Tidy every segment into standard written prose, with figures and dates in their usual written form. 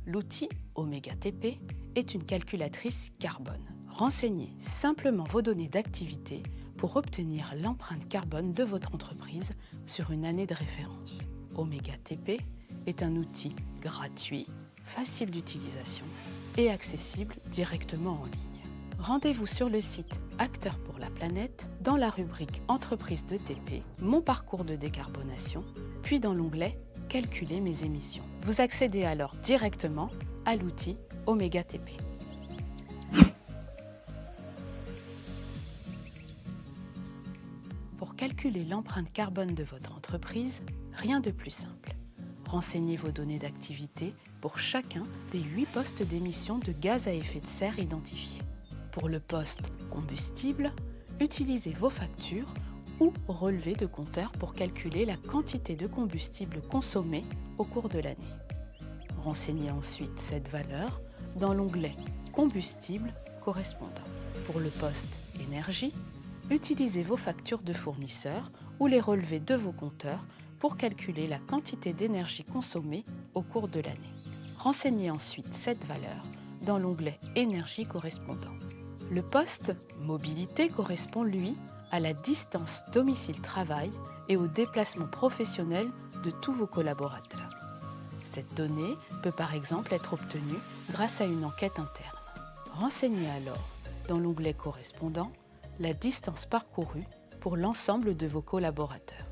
L'outil OmégaTP est une calculatrice carbone. Renseignez simplement vos données d'activité pour obtenir l'empreinte carbone de votre entreprise sur une année de référence. OmégaTP est un outil gratuit, facile d'utilisation et accessible directement en ligne. Rendez-vous sur le site Acteurs pour la planète dans la rubrique Entreprises de TP, Mon parcours de décarbonation, puis dans l'onglet Calculer mes émissions. Vous accédez alors directement à l'outil OmégaTP. Pour calculer l'empreinte carbone de votre entreprise, rien de plus simple. Renseignez vos données d'activité pour chacun des 8 postes d'émissions de gaz à effet de serre identifiés. Pour le poste combustible, utilisez vos factures ou relevés de compteur pour calculer la quantité de combustible consommée au cours de l'année. Renseignez ensuite cette valeur dans l'onglet Combustible correspondant. Pour le poste énergie, utilisez vos factures de fournisseurs ou les relevés de vos compteurs pour calculer la quantité d'énergie consommée au cours de l'année. Renseignez ensuite cette valeur dans l'onglet Énergie correspondant. Le poste mobilité correspond, lui, à la distance domicile-travail et au déplacement professionnel de tous vos collaborateurs. Cette donnée peut par exemple être obtenue grâce à une enquête interne. Renseignez alors, dans l'onglet correspondant, la distance parcourue pour l'ensemble de vos collaborateurs.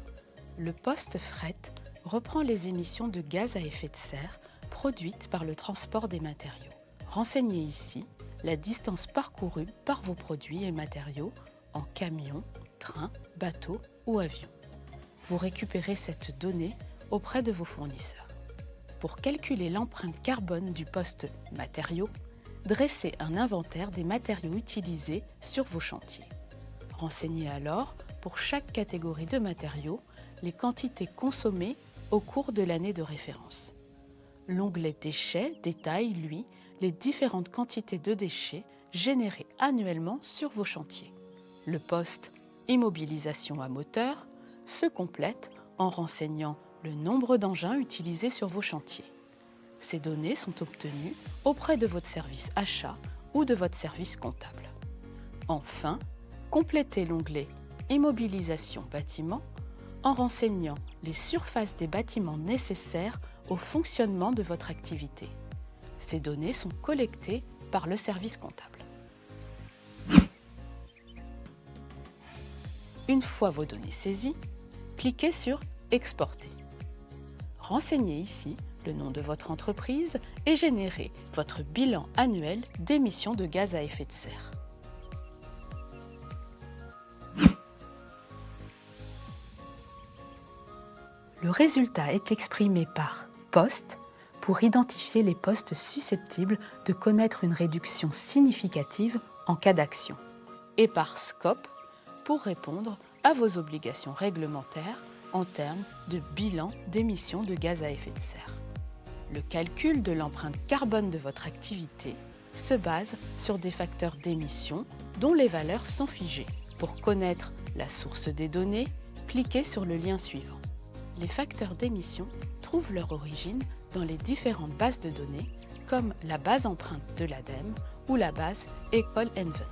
Le poste fret reprend les émissions de gaz à effet de serre produites par le transport des matériaux. Renseignez ici la distance parcourue par vos produits et matériaux en camion, train, bateau ou avion. Vous récupérez cette donnée auprès de vos fournisseurs. Pour calculer l'empreinte carbone du poste matériaux, dressez un inventaire des matériaux utilisés sur vos chantiers. Renseignez alors, pour chaque catégorie de matériaux, les quantités consommées au cours de l'année de référence. L'onglet Déchets détaille, lui, les différentes quantités de déchets générées annuellement sur vos chantiers. Le poste Immobilisation à moteur se complète en renseignant le nombre d'engins utilisés sur vos chantiers. Ces données sont obtenues auprès de votre service achat ou de votre service comptable. Enfin, complétez l'onglet Immobilisation bâtiment en renseignant les surfaces des bâtiments nécessaires au fonctionnement de votre activité. Ces données sont collectées par le service comptable. Une fois vos données saisies, cliquez sur Exporter. Renseignez ici le nom de votre entreprise et générez votre bilan annuel d'émissions de gaz à effet de serre. Le résultat est exprimé par poste pour identifier les postes susceptibles de connaître une réduction significative en cas d'action, et par scope pour répondre à vos obligations réglementaires en termes de bilan d'émissions de gaz à effet de serre. Le calcul de l'empreinte carbone de votre activité se base sur des facteurs d'émission dont les valeurs sont figées. Pour connaître la source des données, cliquez sur le lien suivant. Les facteurs d'émission trouvent leur origine dans les différentes bases de données comme la base empreinte de l'ADEME ou la base Ecole Envent.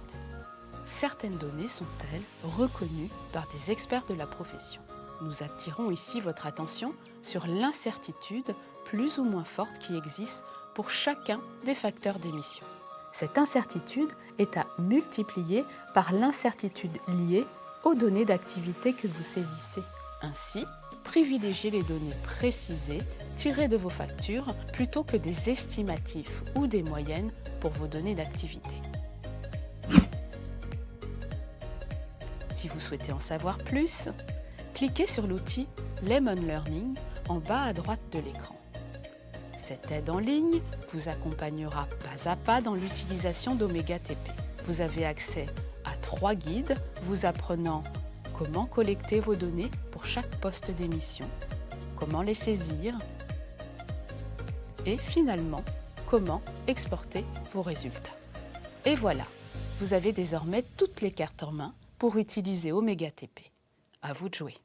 Certaines données sont-elles reconnues par des experts de la profession. Nous attirons ici votre attention sur l'incertitude plus ou moins forte qui existe pour chacun des facteurs d'émission. Cette incertitude est à multiplier par l'incertitude liée aux données d'activité que vous saisissez. Ainsi, privilégiez les données précisées tirées de vos factures plutôt que des estimatifs ou des moyennes pour vos données d'activité. Si vous souhaitez en savoir plus, cliquez sur l'outil Lemon Learning en bas à droite de l'écran. Cette aide en ligne vous accompagnera pas à pas dans l'utilisation d'OmégaTP. Vous avez accès à 3 guides vous apprenant comment collecter vos données pour chaque poste d'émission, comment les saisir et finalement comment exporter vos résultats. Et voilà, vous avez désormais toutes les cartes en main pour utiliser OmégaTP. À vous de jouer.